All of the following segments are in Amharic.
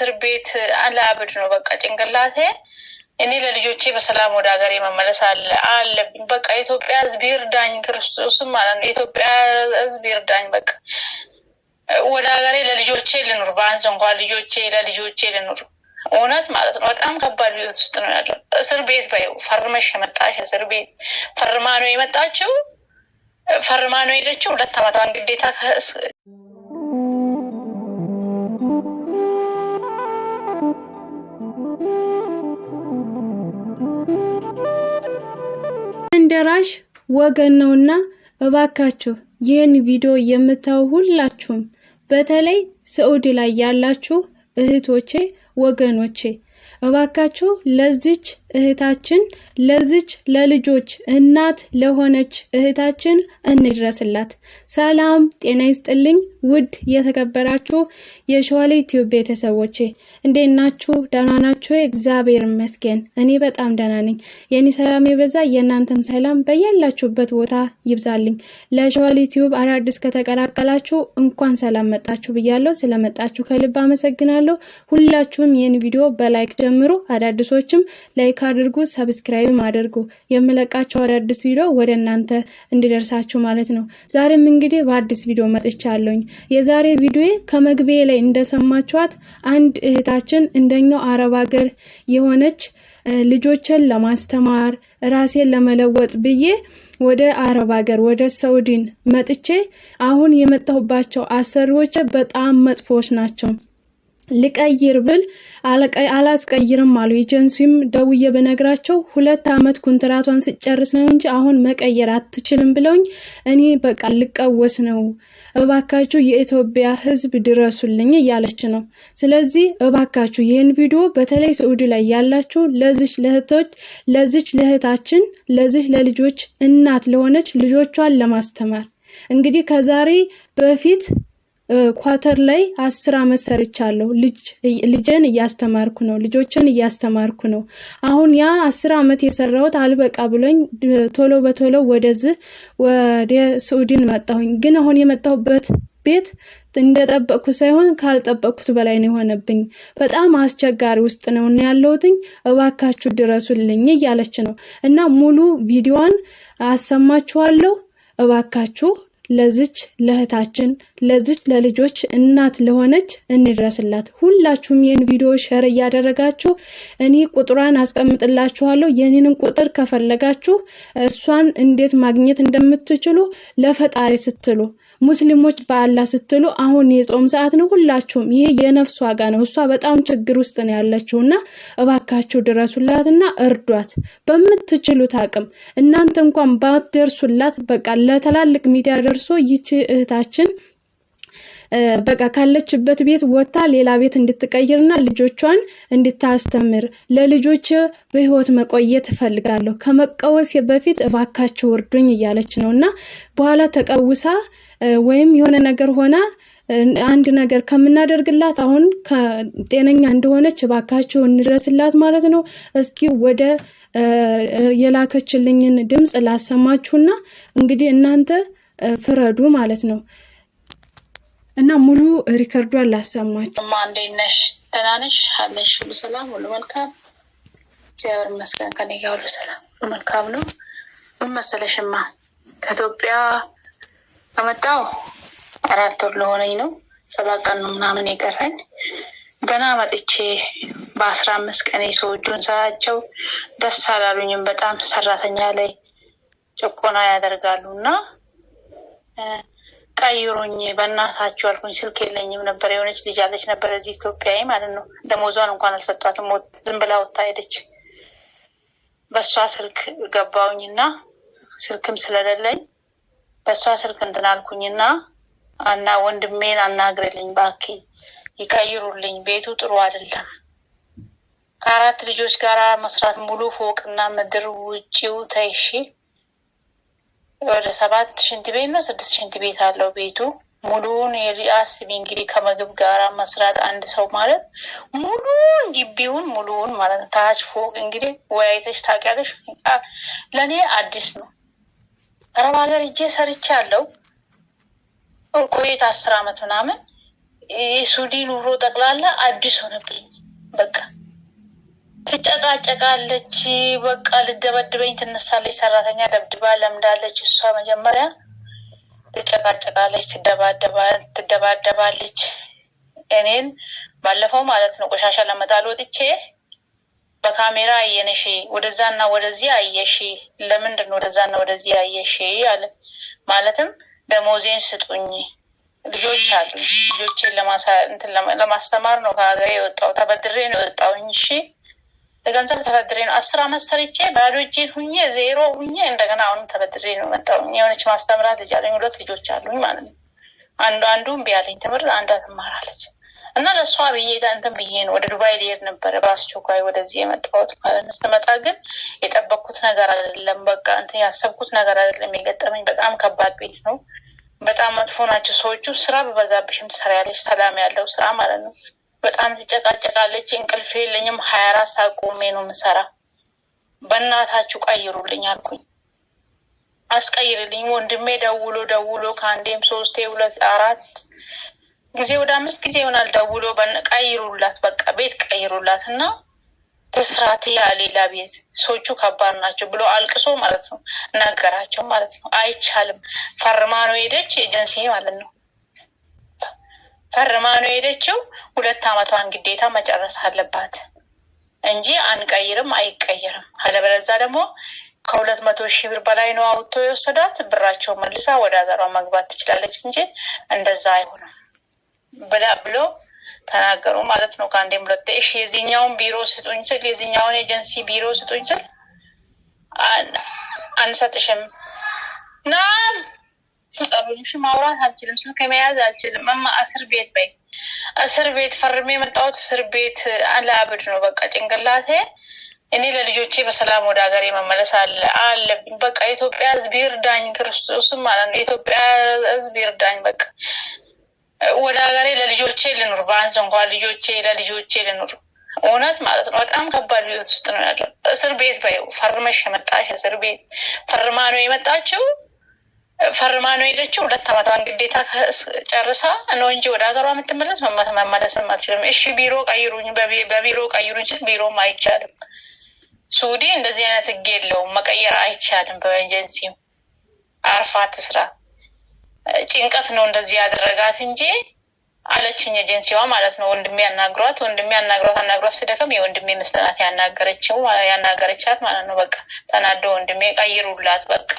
እስር ቤት አላብድ ነው በቃ ጭንቅላቴ እኔ ለልጆቼ በሰላም ወደ ሀገሬ መመለስ አለብኝ። በቃ ኢትዮጵያ ሕዝብ ይርዳኝ ክርስቶስም ማለት ነው። ኢትዮጵያ ሕዝብ ይርዳኝ በቃ ወደ ሀገሬ ለልጆቼ ልኑር። በአንስ እንኳን ለልጆቼ ልኑር። እውነት ማለት ነው። በጣም ከባድ ህይወት ውስጥ ነው ያለው። እስር ቤት በይው ፈርመሽ የመጣሽ እስር ቤት ፈርማ ነው የመጣችው። ፈርማ ነው የሄደችው። 2 ዓመቷን ግዴታ እንደራሽ ወገን ነውና እባካችሁ ይህን ቪዲዮ የምታዩ ሁላችሁም በተለይ ሳዑዲ ላይ ያላችሁ እህቶቼ ወገኖቼ እባካችሁ ለዚች እህታችን ለዚች ለልጆች እናት ለሆነች እህታችን እንድረስላት። ሰላም ጤና ይስጥልኝ ውድ የተከበራችሁ የሸዋሌ ዩቲዩብ ቤተሰቦቼ እንዴት ናችሁ? ደህና ናችሁ? እግዚአብሔር ይመስገን እኔ በጣም ደህና ነኝ። የኔ ሰላም ይበዛ የእናንተም ሰላም በያላችሁበት ቦታ ይብዛልኝ። ለሸዋሌ ዩቲዩብ አዳዲስ ከተቀላቀላችሁ እንኳን ሰላም መጣችሁ ብያለሁ። ስለመጣችሁ ከልብ አመሰግናለሁ። ሁላችሁም ይህን ቪዲዮ በላይክ ጀምሩ። አዳዲሶችም ላይክ አድርጉ፣ ሰብስክራይብ አድርጉ። የምለቃቸው አዳዲስ ቪዲዮ ወደ እናንተ እንዲደርሳችሁ ማለት ነው። ዛሬም እንግዲህ በአዲስ ቪዲዮ መጥቻለሁ። የዛሬ ቪዲዮ ከመግቢያ ላይ እንደሰማችኋት አንድ እህታችን እንደኛው አረብ ሀገር የሆነች ልጆችን ለማስተማር ራሴን ለመለወጥ ብዬ ወደ አረብ ሀገር ወደ ሳዑዲን መጥቼ አሁን የመጣሁባቸው አሰሪዎች በጣም መጥፎች ናቸው። ልቀይር ብል አላስቀይርም አሉ። ኤጀንሲም ደውዬ በነግራቸው 2 ዓመት ኮንትራቷን ስጨርስ ነው እንጂ አሁን መቀየር አትችልም ብለውኝ እኔ በቃ ልቀወስ ነው። እባካችሁ የኢትዮጵያ ሕዝብ ድረሱልኝ እያለች ነው። ስለዚህ እባካችሁ ይህን ቪዲዮ በተለይ ሳዑዲ ላይ ያላችሁ ለዚች ለእህቶች ለዚች ለእህታችን ለዚች ለልጆች እናት ለሆነች ልጆቿን ለማስተማር እንግዲህ ከዛሬ በፊት ኳተር ላይ 10 ዓመት ሰርቻለሁ። ልጅን እያስተማርኩ ነው። ልጆችን እያስተማርኩ ነው። አሁን ያ 10 ዓመት የሰራሁት አልበቃ ብሎኝ ቶሎ በቶሎ ወደ ሳዑዲን መጣሁኝ። ግን አሁን የመጣሁበት ቤት እንደጠበቅኩ ሳይሆን ካልጠበቅኩት በላይ ነው የሆነብኝ። በጣም አስቸጋሪ ውስጥ ነው ያለሁትኝ። እባካችሁ ድረሱልኝ እያለች ነው እና ሙሉ ቪዲዮዋን አሰማችኋለሁ። እባካችሁ ለዚች ለእህታችን ለዚች ለልጆች እናት ለሆነች እንድረስላት። ሁላችሁም ይህን ቪዲዮ ሼር እያደረጋችሁ እኔ ቁጥሯን አስቀምጥላችኋለሁ። የኔንን ቁጥር ከፈለጋችሁ እሷን እንዴት ማግኘት እንደምትችሉ ለፈጣሪ ስትሉ ሙስሊሞች በአላህ ስትሉ አሁን የጾም ሰዓት ነው። ሁላችሁም ይሄ የነፍስ ዋጋ ነው። እሷ በጣም ችግር ውስጥ ነው ያለችውና እባካችሁ ድረሱላትና እርዷት በምትችሉት አቅም። እናንተ እንኳን ባትደርሱላት በቃ ለተላልቅ ሚዲያ ደርሶ ይቺ እህታችን በቃ ካለችበት ቤት ወጣ ሌላ ቤት እንድትቀይርና ልጆቿን እንድታስተምር ለልጆች በህይወት መቆየት ፈልጋለሁ ከመቀወስ በፊት እባካችሁ እርዱኝ እያለች ነውና በኋላ ተቀውሳ ወይም የሆነ ነገር ሆና አንድ ነገር ከምናደርግላት አሁን ጤነኛ እንደሆነች እባካችሁ እንድረስላት ማለት ነው። እስኪ ወደ የላከችልኝን ድምጽ ላሰማችሁና እንግዲህ እናንተ ፍረዱ ማለት ነው። እና ሙሉ ሪከርዷን ላሰማችሁ። እንዴት ነሽ? ደህና ነሽ? አለሽ? ሁሉ ሰላም፣ ሁሉ መልካም? እግዚአብሔር ይመስገን ከኔ ጋር ሁሉ ሰላም፣ ሁሉ መልካም ነው። ምን መሰለሽማ ከኢትዮጵያ ከመጣሁ 4 ወር ለሆነኝ ነው። 7 ቀን ነው ምናምን የቀረኝ። ገና መጥቼ በ15 ቀን ሰዎቹን ሳያቸው ደስ አላሉኝም። በጣም ሰራተኛ ላይ ጭቆና ያደርጋሉና ቀይሩኝ በእናታችሁ አልኩኝ። ስልክ የለኝም ነበር። የሆነች ልጅ አለች ነበር እዚህ ኢትዮጵያዊ ማለት ነው። ደሞዟን እንኳን አልሰጧትም። ዝም ብላ ወጣ ሄደች። በሷ ስልክ ገባውኝና ስልክም ስለሌለኝ በሷ ስልክ እንትን አልኩኝና እና ወንድሜን አናግረልኝ ባኪ ይቀይሩልኝ፣ ቤቱ ጥሩ አይደለም። ከ4 ልጆች ጋራ መስራት ሙሉ ፎቅና ምድር ውጪው ተይሺ ወደ 7 ሽንት ቤት ነው 6 ሽንት ቤት አለው ቤቱ ሙሉውን። የሊአስ እንግዲህ ከምግብ ጋራ መስራት አንድ ሰው ማለት ሙሉውን ግቢውን ሙሉውን ማለት ታች ፎቅ እንግዲህ ወያይተሽ ታውቂያለሽ። ለኔ አዲስ ነው። አረብ ሀገር እጄ ሰርቻለሁ ቆይታ 10 ዓመት ምናምን የሱዲ ኑሮ ጠቅላላ አዲስ ሆነብኝ። በቃ ትጨቃጨቃለች፣ በቃ ልደበድበኝ ትነሳለች። ሰራተኛ ደብድባ ለምዳለች። እሷ መጀመሪያ ትጨቃጨቃለች፣ ትደባደባለች። እኔን ባለፈው ማለት ነው ቆሻሻ ለመጣል ወጥቼ በካሜራ አየነሽ፣ ወደዛና ወደዚህ አየሽ፣ ለምንድን ነው ወደዛና ወደዚህ አየሽ አለ። ማለትም ደሞዜን ስጡኝ፣ ልጆች አሉ፣ ልጆቼን ለማስተማር ነው ከሀገሬ የወጣው፣ ተበድሬ ነው የወጣውኝ። እሺ ገንዘብ ተበድሬ ነው 10 አመት ሰርቼ ባዶ እጄን ሁኜ ዜሮ ሁኜ እንደገና አሁንም ተበድሬ ነው መጣውኝ። የሆነች ማስተምራት ልጅ አለኝ፣ 2 ልጆች አሉኝ ማለት ነው። አንዱ እምቢ አለኝ ትምህርት፣ አንዷ ትማራለች። እና ለእሷ ብዬ እንትን ብዬ ነው ወደ ዱባይ ሊሄድ ነበረ በአስቸኳይ ወደዚህ የመጣሁት ማለት ነው። ስመጣ ግን የጠበቅኩት ነገር አይደለም፣ በቃ እንትን ያሰብኩት ነገር አይደለም የገጠመኝ። በጣም ከባድ ቤት ነው፣ በጣም መጥፎ ናቸው ሰዎቹ። ስራ በበዛብሽም ትሰሪያለሽ፣ ሰላም ያለው ስራ ማለት ነው። በጣም ትጨቃጨቃለች፣ እንቅልፍ የለኝም፣ 24 ሰዓት ቆሜ ነው የምሰራ። በእናታችሁ ቀይሩልኝ አልኩኝ። አስቀይርልኝ። ወንድሜ ደውሎ ከአንዴም 3 2 4 ጊዜ ወደ 5 ጊዜ ይሆናል ደውሎ ቀይሩላት፣ በቃ ቤት ቀይሩላት እና ትስራት ያ ሌላ ቤት፣ ሰዎቹ ከባድ ናቸው ብሎ አልቅሶ ማለት ነው ነገራቸው ማለት ነው። አይቻልም። ፈርማ ነው ሄደች፣ ኤጀንሲ ማለት ነው። ፈርማ ነው ሄደችው። 2 አመቷን ግዴታ መጨረስ አለባት እንጂ አንቀይርም፣ አይቀየርም። አለበለዚያ ደግሞ ከ200 ሺህ ብር በላይ ነው አውጥቶ የወሰዳት። ብራቸው መልሳ ወደ ሀገሯ መግባት ትችላለች እንጂ እንደዛ አይሆንም ብሎ ተናገሩ ማለት ነው። ከአንዴም 2 እሺ የዚህኛውን ቢሮ ስጡኝ ስል፣ የዚህኛውን ኤጀንሲ ቢሮ ስጡኝ ስል አንሰጥሽም ና ጠሩኝሽ፣ ማውራት አልችልም፣ ስልክ መያዝ አልችልም። እስር ቤት በይ፣ እስር ቤት ፈርሜ የመጣሁት እስር ቤት አላብድ ነው በቃ ጭንቅላቴ። እኔ ለልጆቼ በሰላም ወደ ሀገሬ መመለስ አለብኝ። በቃ የኢትዮጵያ ሕዝብ ይርዳኝ፣ ክርስቶስም ማለት ነው። የኢትዮጵያ ሕዝብ ይርዳኝ። በቃ ወደ ሀገሬ ለልጆቼ ልኑር፣ በአንስ እንኳን ለልጆቼ ልኑር። እውነት ማለት ነው። በጣም ከባድ ህይወት ውስጥ ነው ያለው። እስር ቤት በይው፣ ፈርመሽ የመጣሽ እስር ቤት ፈርማ ነው የመጣችው፣ ፈርማ ነው ሄደችው። 2 አመቷን ግዴታ ጨርሳ ነው እንጂ ወደ ሀገሯ የምትመለስ መመለስም አትችልም። እሺ ቢሮ ቀይሩኝ፣ በቢሮ ቀይሩኝ ሲል ቢሮም አይቻልም። ሱዲ እንደዚህ አይነት ህግ የለውም፣ መቀየር አይቻልም። በኤጀንሲው አርፋ ትስራ። ጭንቀት ነው እንደዚህ ያደረጋት እንጂ አለችኝ ኤጀንሲዋ ማለት ነው። ወንድሜ ያናግሯት ስደከም የወንድሜ መስለናት ያናገረቻት ማለት ነው። በቃ ተናዶ ወንድሜ ቀይሩላት በቃ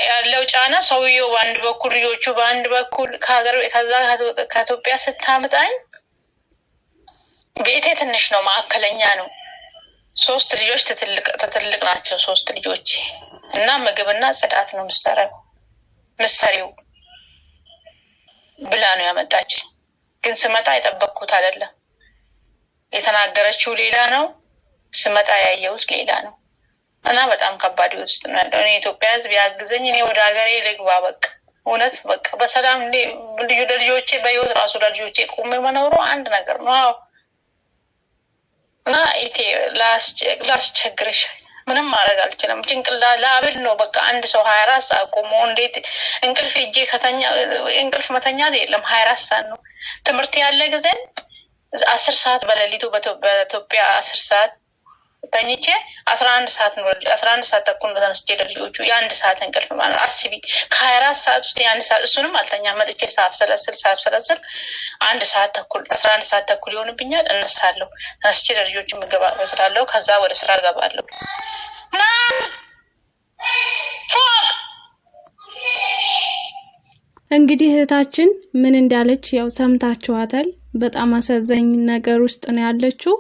ያለው ጫና ሰውየው በአንድ በኩል ልጆቹ በአንድ በኩል ከዛ ከኢትዮጵያ ስታምጣኝ ቤቴ ትንሽ ነው፣ ማዕከለኛ ነው። 3 ልጆች ትልቅ ናቸው። 3 ልጆች እና ምግብና ጽዳት ነው ምሰሪው ብላ ነው ያመጣች። ግን ስመጣ የጠበቅኩት አይደለም። የተናገረችው ሌላ ነው፣ ስመጣ ያየሁት ሌላ ነው። እና በጣም ከባድ ውስጥ ነው ያለው። እኔ ኢትዮጵያ ሕዝብ ያግዘኝ፣ እኔ ወደ ሀገሬ ልግባ። በቃ እውነት በቃ በሰላም ለልጆቼ በህይወት ራሱ ለልጆቼ ቁሜ መኖሩ አንድ ነገር ነው። አዎ እና ላስቸግርሽ ምንም ማድረግ አልችልም። ጭንቅላ ላብል ነው በቃ። አንድ ሰው 24 ሰዓት ቆሞ እንዴት እንቅልፍ እጄ እንቅልፍ መተኛት የለም። 24 ሰዓት ነው ትምህርት ያለ ጊዜ 10 ሰዓት በሌሊቱ በኢትዮጵያ 10 ሰዓት ተኝቼ 11 ሰዓት ነው 11 ሰዓት ተኩል ተነስቼ ለልጆቹ የ1 ሰዓት እንቅልፍ ማለት አስቢ። ከ24 ሰዓት ውስጥ የ1 ሰዓት እሱንም አልተኛም። መጥቼ ሳብሰለስል 1 ሰዓት ተኩል 11 ሰዓት ተኩል ይሆንብኛል። እነሳለሁ፣ ተነስቼ ለልጆቹ ምግብ አበስላለሁ፣ ከዛ ወደ ስራ እገባለሁ። እንግዲህ እህታችን ምን እንዳለች ያው ሰምታችኋታል። በጣም አሳዛኝ ነገር ውስጥ ነው ያለችው።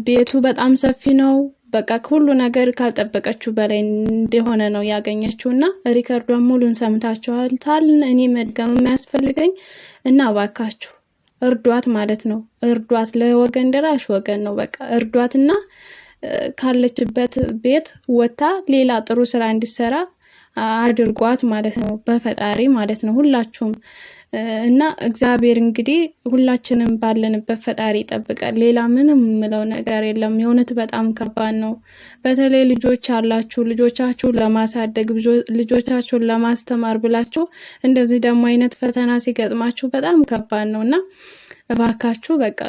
ቤቱ በጣም ሰፊ ነው። በቃ ሁሉ ነገር ካልጠበቀችው በላይ እንደሆነ ነው ያገኘችውና ሪከርዷን ሙሉን ሰምታችኋል። እኔ መድገም የሚያስፈልገኝ እና ባካችሁ እርዷት ማለት ነው። እርዷት። ለወገን ደራሽ ወገን ነው። በቃ እርዷትና ካለችበት ቤት ወጣ ሌላ ጥሩ ስራ እንዲሰራ አድርጓት ማለት ነው። በፈጣሪ ማለት ነው። ሁላችሁም እና እግዚአብሔር እንግዲህ ሁላችንም ባለንበት ፈጣሪ ይጠብቃል። ሌላ ምንም ምለው ነገር የለም። የእውነት በጣም ከባድ ነው። በተለይ ልጆች አላችሁ፣ ልጆቻችሁን ለማሳደግ ልጆቻችሁን ለማስተማር ብላችሁ እንደዚህ ደግሞ አይነት ፈተና ሲገጥማችሁ በጣም ከባድ ነውና እባካችሁ በቃ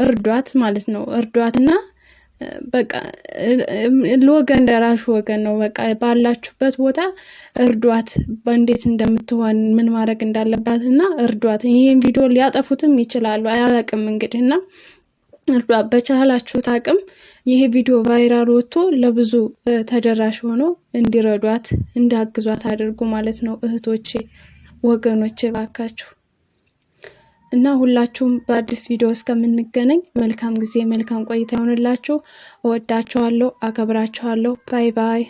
እርዷት ማለት ነው። እርዷትና በቃ ለወገን ደራሽ ወገን ነው። በቃ ባላችሁበት ቦታ እርዷት። በእንዴት እንደምትሆን ምን ማድረግ እንዳለባትና እርዷት። ይሄን ቪዲዮ ሊያጠፉትም ይችላሉ፣ አያለቅም እንግዲህና እርዷት በቻላችሁት አቅም። ይሄ ቪዲዮ ቫይራል ወጥቶ ለብዙ ተደራሽ ሆኖ እንዲረዷት እንዲያግዟት አድርጉ ማለት ነው። እህቶቼ ወገኖቼ ባካችሁ እና ሁላችሁም በአዲስ ቪዲዮ እስከምንገናኝ መልካም ጊዜ መልካም ቆይታ ይሁንላችሁ። እወዳችኋለሁ፣ አከብራችኋለሁ። ባይ ባይ።